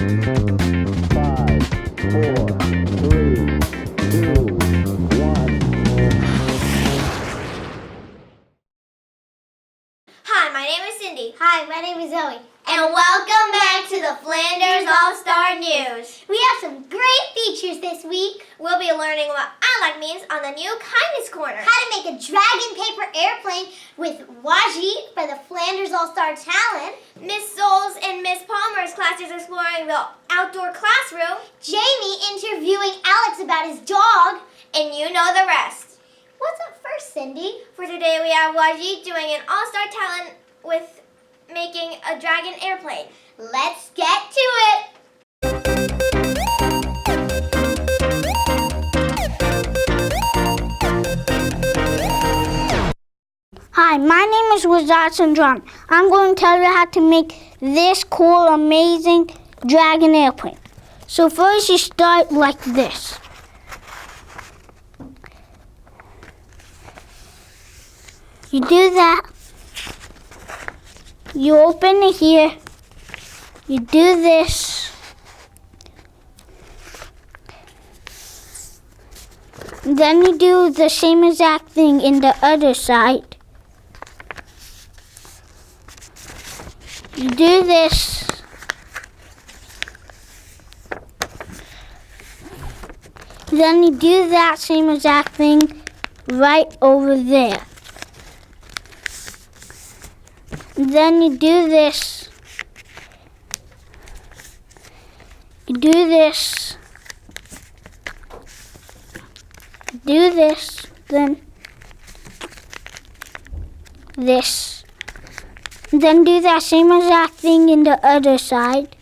5, 4, 3, 2, 1. Hi, my name is Cindy. Hi, my name is Zoe. And welcome back to the Flanders All-Star News. We have some great features this week. We'll be learning what I like means on the new Kindness Corner. How to make a dragon paper airplane with Wajid for the Flanders All-Star Talent. Miss Souls and Miss Palmer's class is exploring the outdoor classroom. Jamie interviewing Alex about his dog. And you know the rest. What's up first, Cindy? For today we have Wajid doing an All-Star Talent with making a dragon airplane. Let's get to it. Hi, my name is Wazat Sandran. I'm going to tell you how to make this cool, amazing dragon airplane. So first you start like this. You do that. You open it here. You do this. Then you do the same exact thing in the other side. You do this. Then you do that same exact thing right over there. Then you do this. You do this. Do this. Then this. Then do that same exact thing in the other side.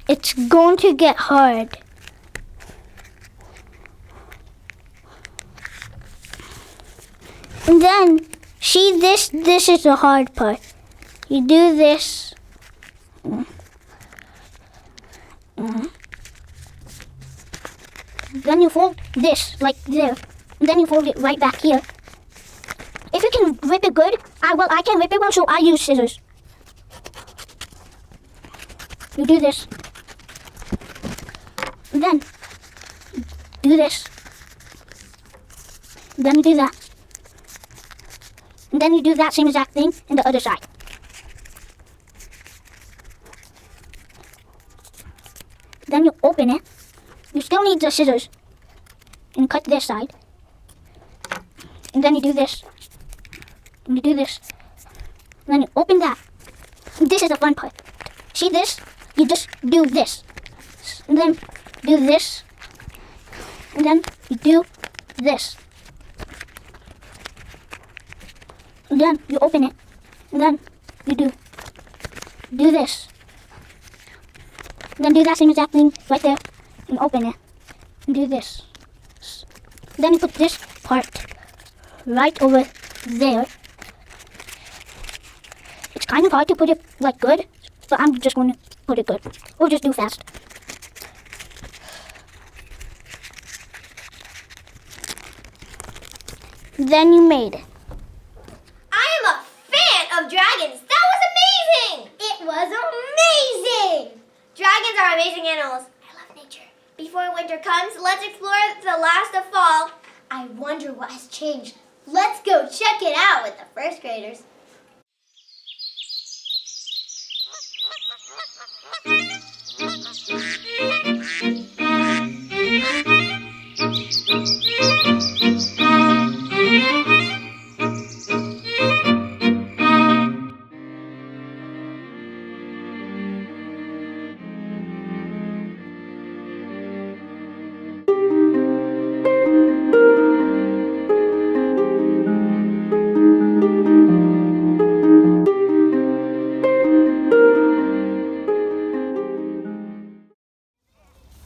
It's going to get hard. And then, see this is the hard part. You do this. Then you fold this like there. And then you fold it right back here. If you can rip it good, I can rip it well, so I use scissors. You do this. And then do this. Then you do that. And then you do that same exact thing in the other side. Then you open it. You still need the scissors. And cut this side. And then you do this. And you do this. And then you open that. And this is the fun part. See this? You just do this. And then do this. And then you do this. And then you open it. And then you do this. And then do that same exact thing right there. And open it. And do this. And then you put this part right over there. It's kind of hard to put it like good, but I'm just going to put it good. Or just do fast. Then you made it. I am a fan of dragons. That was amazing! It was amazing. Dragons are amazing animals. I love nature. Before winter comes, let's explore the last of fall. I wonder what has changed. Let's go check it out with the first graders.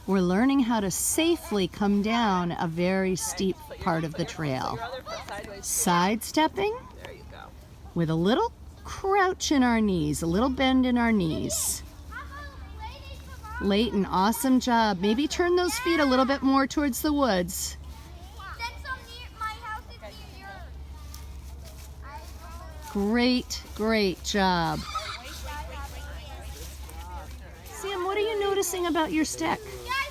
We're learning how to safely come down a very steep part of the trail. Sidestepping with a little crouch in our knees, a little bend in our knees. Leighton, awesome job. Maybe turn those feet a little bit more towards the woods. Great, great job. Sam, what are you noticing? noticing about your stick?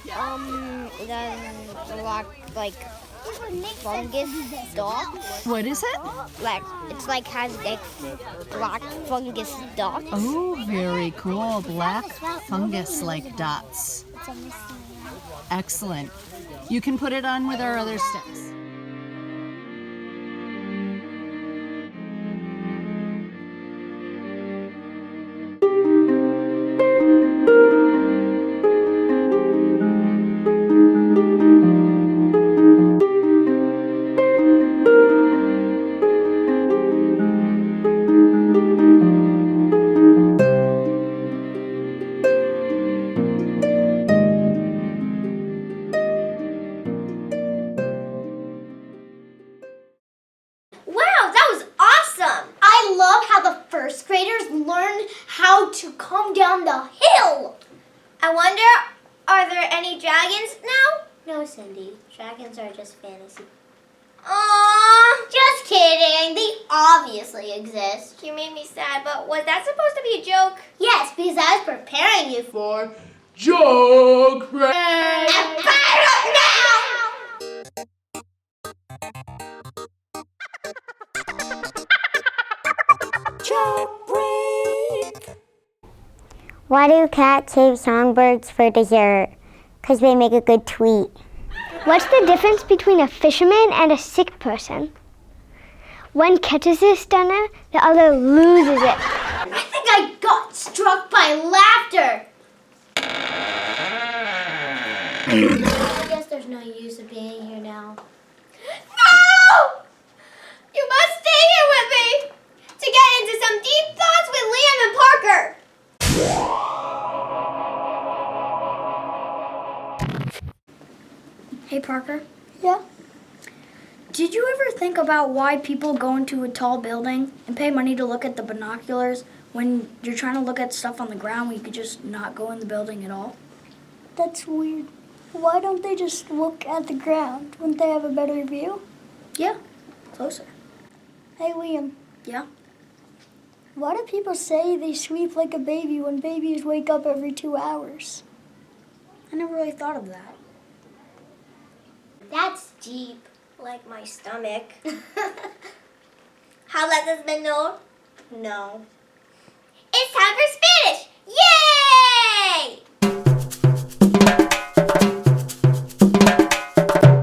It doesn't look like fungus stalk. What is it? Like it's like has like black fungus stalk. Oh, very cool. Black fungus-like dots. Excellent. You can put it on with our other sticks. Wow, that was awesome! I love how the first graders learned how to come down the hill. I wonder, are there any dragons now? No, Cindy. Dragons are just fantasy. Aww, Just kidding. They obviously exist. you made me sad, but was that supposed to be a joke? Yes, because I was preparing you for Joke break. and fire up now! Why do cats save songbirds for dessert? Because they make a good tweet. What's the difference between a fisherman and a sick person? One catches his stunner, the other loses it. I think I got struck by laughter. I guess there's no use of being here now. No! You must stay here with me to get into some deep thoughts with Liam and Parker. Hey, Parker. Yeah? Did you ever think about why people go into a tall building and pay money to look at the binoculars when you're trying to look at stuff on the ground where you could just not go in the building at all? That's weird. Why don't they just look at the ground? Wouldn't they have a better view? Yeah, closer. Hey, Liam, Yeah? why do people say they sleep like a baby when babies wake up every 2 hours? I never really thought of that. That's deep. Like my stomach. How let this been known? No. It's time for Spanish! Yay!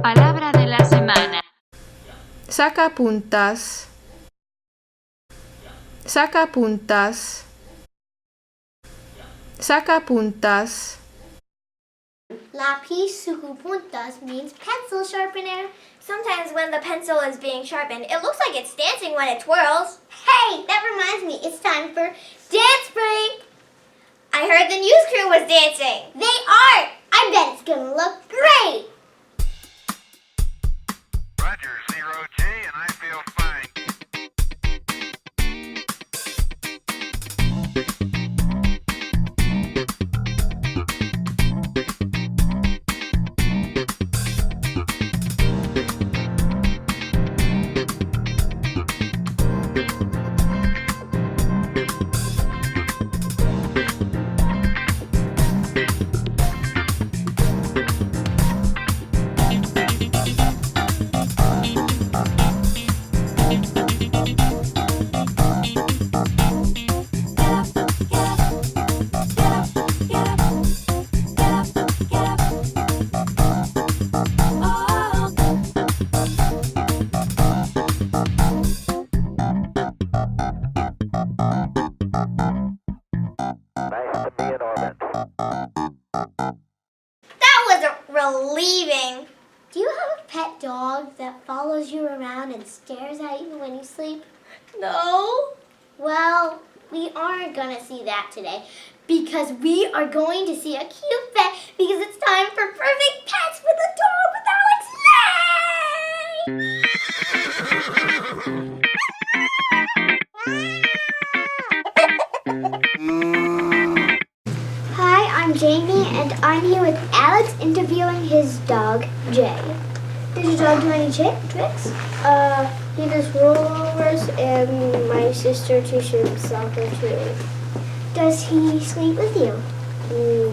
Palabra de la semana. Sacapuntas. Sacapuntas. Sacapuntas. Lapis sucupuntas means pencil sharpener. Sometimes when the pencil is being sharpened, it looks like it's dancing when it twirls. Hey, that reminds me, it's time for dance break. I heard the news crew was dancing. They are. I bet it's gonna look great. Roger, 0G, and I feel fine. Nice to be in orbit. That was relieving. Do you have a pet dog that follows you around and stares at you when you sleep? No. Well, we aren't gonna see that today because we are going to see a cute pet because it's time for Perfect Pets with a dog with Alex. Hi, I'm Jamie, and I'm here with Alex interviewing his dog, Jay. Does your dog do any tricks? He does rollovers, and my sister teaches him soccer too. Does he sleep with you?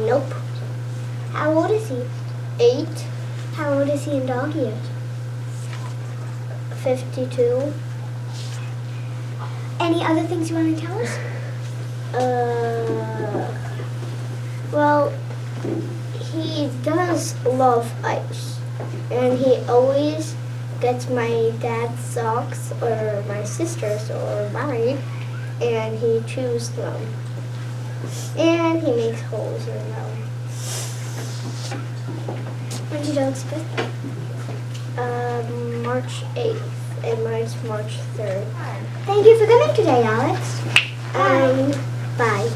Nope. How old is he? 8. How old is he in dog years? 52. Any other things you want to tell us? Well, he does love ice. And he always gets my dad's socks or my sister's or mine, and he chews them. And he makes holes in them. When's your dog's birthday? March 8th, and mine's March 3rd. Thank you for coming today, Alex. Bye.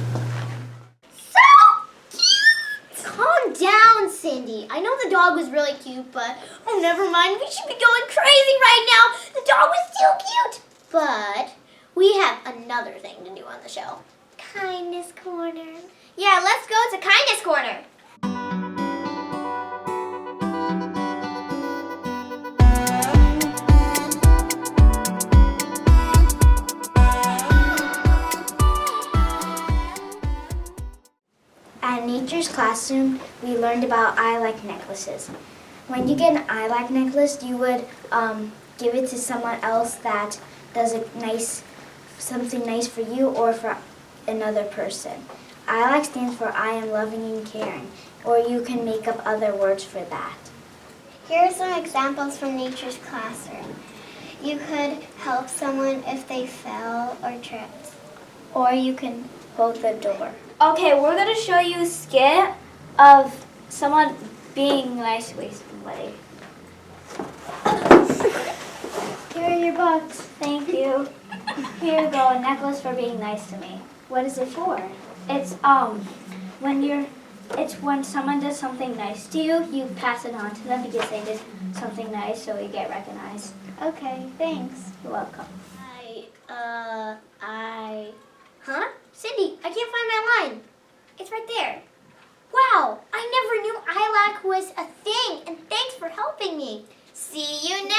Calm down, Cindy. I know the dog was really cute, but oh, never mind. We should be going crazy right now. The dog was still cute. But we have another thing to do on the show. Kindness corner. Yeah, let's go to Kindness Corner. At Nature's Classroom, we learned about I like necklaces. When you get an I like necklace, you would give it to someone else that does something nice for you or for another person. I like stands for I am loving and caring, or you can make up other words for that. Here are some examples from Nature's Classroom. You could help someone if they fell or tripped. Or you can hold the door. Okay, we're going to show you a skit of someone being nice to somebody. Here are your bucks. Thank you. Here you go, a necklace for being nice to me. What is it for? It's when someone does something nice to you, you pass it on to them because they did something nice, so you get recognized. Okay, thanks. You're welcome. Huh? Cindy, I can't find my line. It's right there. Wow, I never knew ILAC was a thing, and thanks for helping me. See you next